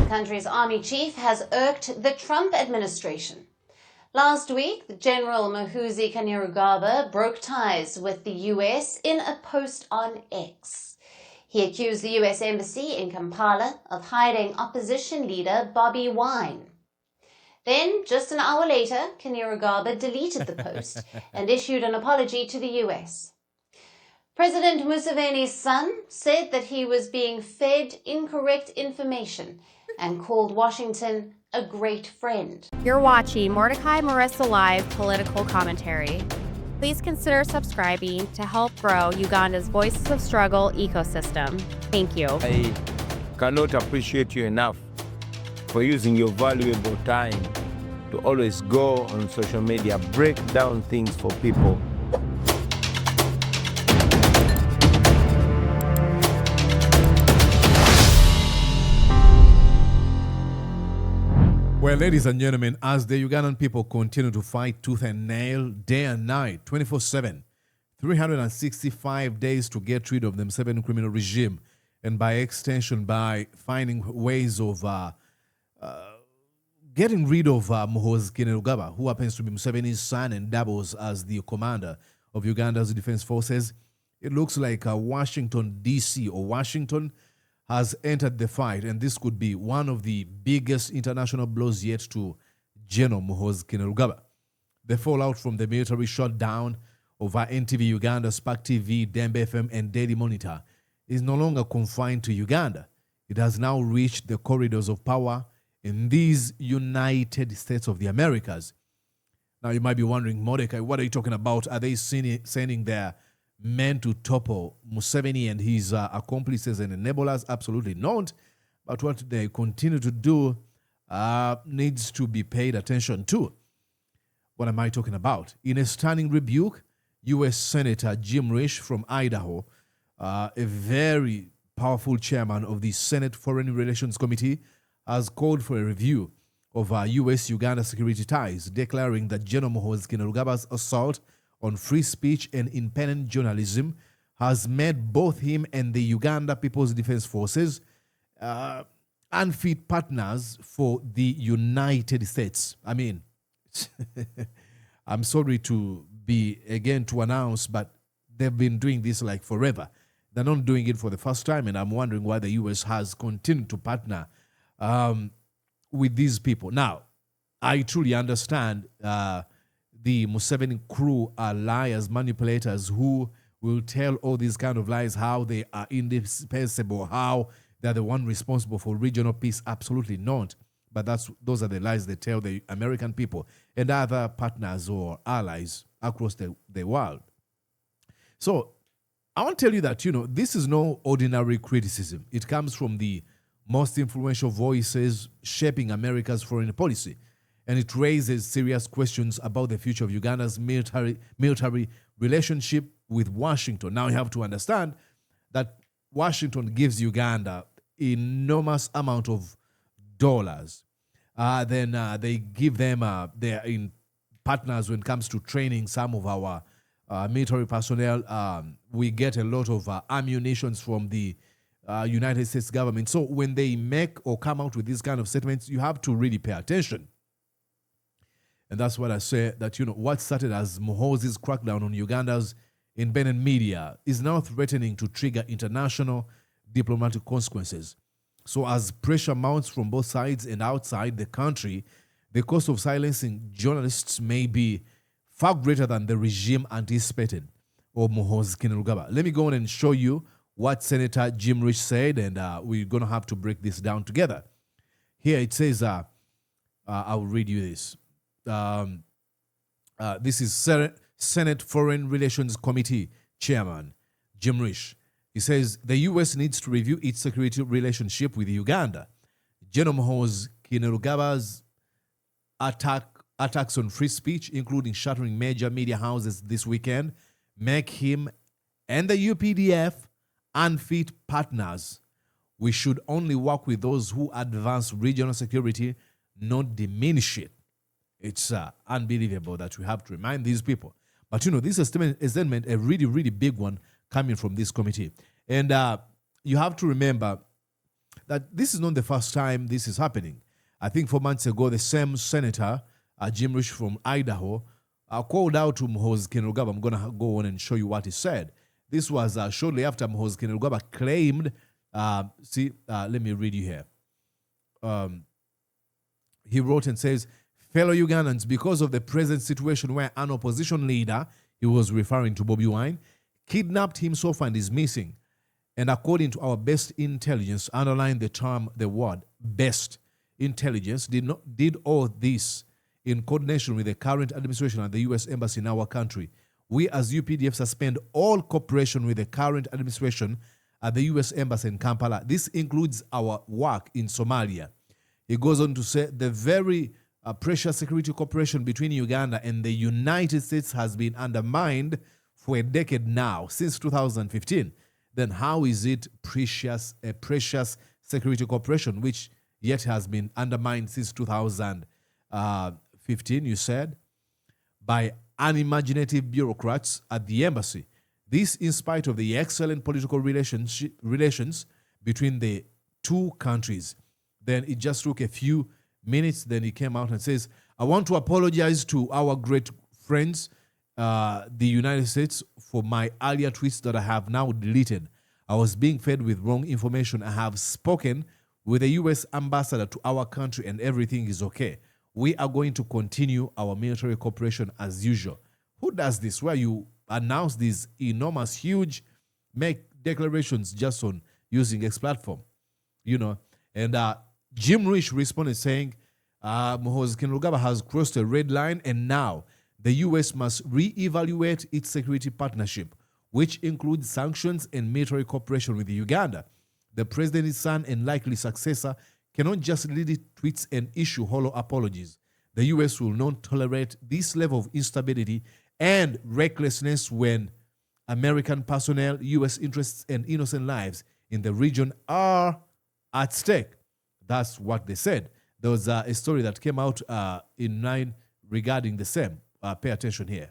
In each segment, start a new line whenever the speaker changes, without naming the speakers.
country's army chief has irked the Trump administration. Last week, General Muhoozi Kainerugaba broke ties with the U.S. in a post on X. He accused the U.S. Embassy in Kampala of hiding opposition leader Bobi Wine. Then, just an hour later, Kainerugaba deleted the post and issued an apology to the U.S. President Museveni's son said that he was being fed incorrect information and called Washington a great friend.
You're watching Mordecai Marissa Live Political Commentary. Please consider subscribing to help grow Uganda's Voices of Struggle ecosystem. Thank you.
I cannot appreciate you enough for using your valuable time to always go on social media, break down things for people.
Well, ladies and gentlemen, as the Ugandan people continue to fight tooth and nail day and night, 24/7, 365 days to get rid of the Museveni criminal regime, and by extension, by finding ways of getting rid of Muhoozi Kainerugaba, who happens to be Museveni's son and doubles as the commander of Uganda's defense forces, it looks like Washington, D.C. or Washington has entered the fight, and this could be one of the biggest international blows yet to General Muhoozi Kainerugaba. The fallout from the military shutdown over NTV Uganda, Spark TV, Dembe FM, and Daily Monitor is no longer confined to Uganda. It has now reached the corridors of power in these United States of the Americas. Now you might be wondering, Mordecai, what are you talking about? Are they sending their men to topple Museveni and his accomplices and enablers? Absolutely not. But what they continue to do needs to be paid attention to. What am I talking about? In a stunning rebuke, U.S. Senator Jim Risch from Idaho, a very powerful chairman of the Senate Foreign Relations Committee, has called for a review of U.S. Uganda security ties, declaring that General Muhoozi Kainerugaba's assault on free speech and independent journalism has made both him and the Uganda People's Defense Forces unfit partners for the United States. I mean, I'm sorry to announce, but they've been doing this like forever. They're not doing it for the first time, and I'm wondering why the U.S. has continued to partner with these people. Now, I truly understand the Museveni crew are liars, manipulators who will tell all these kind of lies, how they are indispensable, how they're the one responsible for regional peace. Absolutely not. But those are the lies they tell the American people and other partners or allies across the world. So I want to tell you that, this is no ordinary criticism. It comes from the most influential voices shaping America's foreign policy. And it raises serious questions about the future of Uganda's military relationship with Washington. Now you have to understand that Washington gives Uganda enormous amount of dollars. Then they give them, they're in partners when it comes to training some of our military personnel. We get a lot of ammunition from the United States government. So when they make or come out with these kind of statements, you have to really pay attention. And that's what I say, that, what started as Muhoozi's crackdown on Uganda's independent media is now threatening to trigger international diplomatic consequences. So as pressure mounts from both sides and outside the country, the cost of silencing journalists may be far greater than the regime anticipated of Muhoozi Kainerugaba. Let me go on and show you what Senator Jim Risch said, and we're going to have to break this down together. Here it says, I'll read you this. This is Senate Foreign Relations Committee Chairman Jim Risch. He says the U.S. needs to review its security relationship with Uganda. General Muhoozi Kainerugaba's attacks on free speech, including shattering major media houses this weekend, make him and the UPDF unfit partners. We should only work with those who advance regional security, not diminish it. It's unbelievable that we have to remind these people. But, this is a statement, a really, really big one coming from this committee. And you have to remember that this is not the first time this is happening. I think 4 months ago, the same senator, Jim Risch from Idaho, called out to Muhoozi Kainerugaba. I'm going to go on and show you what he said. This was shortly after Muhoozi Kainerugaba claimed, let me read you here. He wrote and says, fellow Ugandans, because of the present situation where an opposition leader, he was referring to Bobi Wine, kidnapped himself and is missing. And according to our best intelligence, underline the word best intelligence, did all this in coordination with the current administration at the U.S. Embassy in our country. We as UPDF suspend all cooperation with the current administration at the U.S. Embassy in Kampala. This includes our work in Somalia. He goes on to say the very precious security cooperation between Uganda and the United States has been undermined for a decade now, since 2015. Then how is it a precious security cooperation which yet has been undermined since 2015, you said, by unimaginative bureaucrats at the embassy? This in spite of the excellent political relations between the two countries. Then it just took a few minutes. Then he came out and says, I want to apologize to our great friends, the United States, for my earlier tweets that I have now deleted. I was being fed with wrong information. I have spoken with the U.S. ambassador to our country and everything is okay. We are going to continue our military cooperation as usual. Who does this? Where you announce these enormous, huge, make declarations just on using X platform, And Jim Risch responded saying, Muhoozi Kainerugaba has crossed a red line and now the U.S. must re-evaluate its security partnership, which includes sanctions and military cooperation with Uganda. The president's son and likely successor cannot just delete tweets and issue hollow apologies. The U.S. will not tolerate this level of instability and recklessness when American personnel, U.S. interests, and innocent lives in the region are at stake. That's what they said. There was a story that came out in 9 regarding the same. Pay attention here.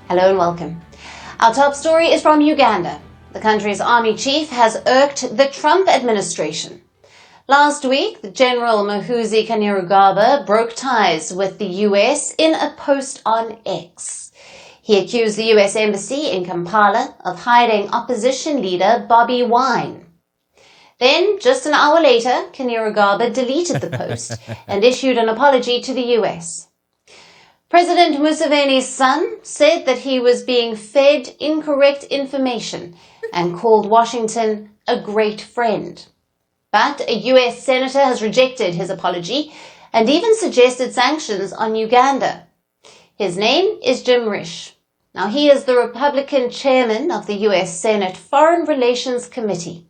Hello and welcome. Our top story is from Uganda. The country's army chief has irked the Trump administration. Last week, General Muhoozi Kainerugaba broke ties with the U.S. in a post on X. He accused the U.S. Embassy in Kampala of hiding opposition leader Bobi Wine. Then, just an hour later, Kainerugaba deleted the post and issued an apology to the U.S. President Museveni's son said that he was being fed incorrect information and called Washington a great friend. But a U.S. senator has rejected his apology and even suggested sanctions on Uganda. His name is Jim Risch. Now, he is the Republican chairman of the U.S. Senate Foreign Relations Committee.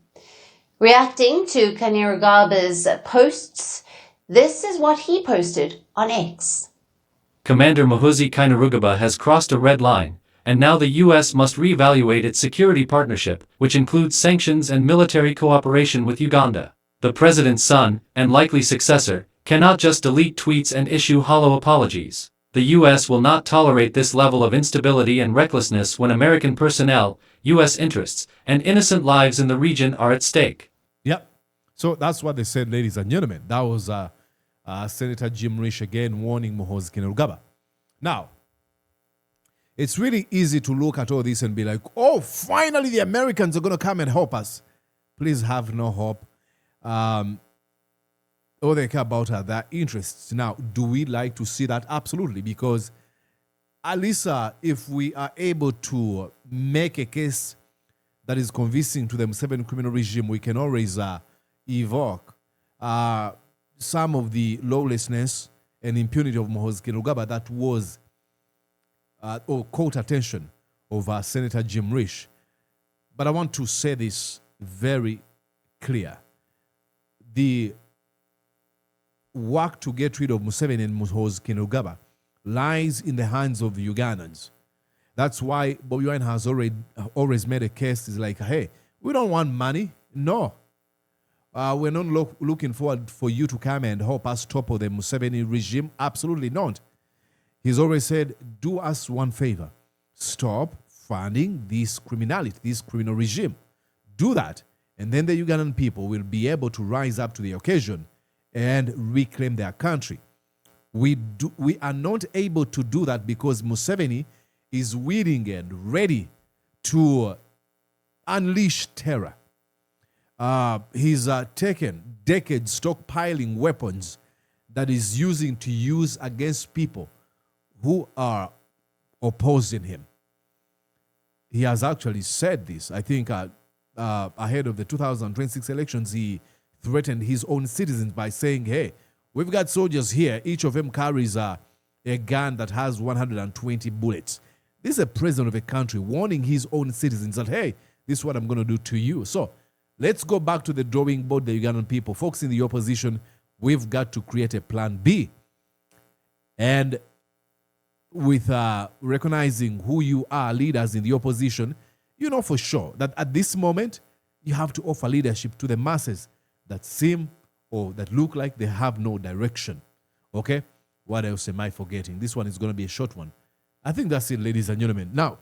Reacting to Kainerugaba's posts, this is what he posted on X.
Commander Muhoozi Kainerugaba has crossed a red line, and now the U.S. must reevaluate its security partnership, which includes sanctions and military cooperation with Uganda. The president's son, and likely successor, cannot just delete tweets and issue hollow apologies. The U.S. will not tolerate this level of instability and recklessness when American personnel, U.S. interests, and innocent lives in the region are at stake.
Yep. So that's what they said, ladies and gentlemen. That was Senator Jim Risch again warning Muhoozi Kainerugaba. Now, it's really easy to look at all this and be like, oh, finally the Americans are going to come and help us. Please have no hope. All they care about are their interests. Now, do we like to see that? Absolutely, because at least if we are able to make a case that is convincing to the Museveni criminal regime, we can always evoke some of the lawlessness and impunity of Muhoozi Kainerugaba that was or caught attention of Senator Jim Risch. But I want to say this very clear. The work to get rid of Museveni and Muhoozi Kainerugaba lies in the hands of the Ugandans. That's why Bobi Wine has always made a case. It's like, hey, we don't want money. No. We're not looking forward for you to come and help us topple the Museveni regime. Absolutely not. He's always said, do us one favor. Stop funding this criminality, this criminal regime. Do that, and then the Ugandan people will be able to rise up to the occasion and reclaim their country. We are not able to do that because Museveni is willing and ready to unleash terror. He's taken decades stockpiling weapons that is using to use against people who are opposing him. He has actually said this. I think ahead of the 2026 elections, he threatened his own citizens by saying, hey, we've got soldiers here. Each of them carries a gun that has 120 bullets. This is a president of a country warning his own citizens that, hey, this is what I'm going to do to you. So let's go back to the drawing board, the Ugandan people. Folks in the opposition, we've got to create a plan B. And with recognizing who you are, leaders in the opposition, you know for sure that at this moment, you have to offer leadership to the masses that seem or that look like they have no direction. Okay? What else am I forgetting? This one is going to be a short one. I think that's it, ladies and gentlemen. Now,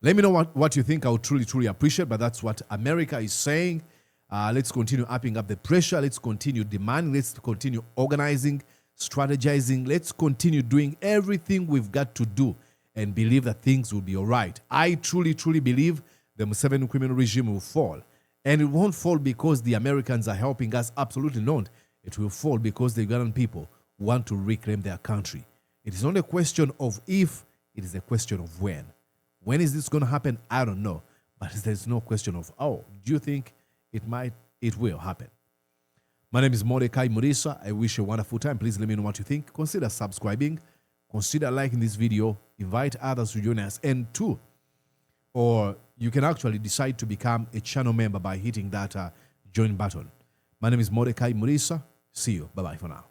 let me know what you think. I would truly, truly appreciate, but that's what America is saying. Let's continue upping up the pressure. Let's continue demanding. Let's continue organizing, strategizing. Let's continue doing everything we've got to do and believe that things will be all right. I truly, truly believe the Museveni criminal regime will fall. And it won't fall because the Americans are helping us. Absolutely not. It will fall because the Ugandan people want to reclaim their country. It is not a question of if, it is a question of when. When is this going to happen? I don't know. But there's no question of, oh, do you think it will happen? My name is Mordecai Murisa. I wish you a wonderful time. Please let me know what you think. Consider subscribing. Consider liking this video. Invite others to join us. And two, or you can actually decide to become a channel member by hitting that join button. My name is Mordecai Murisa. See you. Bye-bye for now.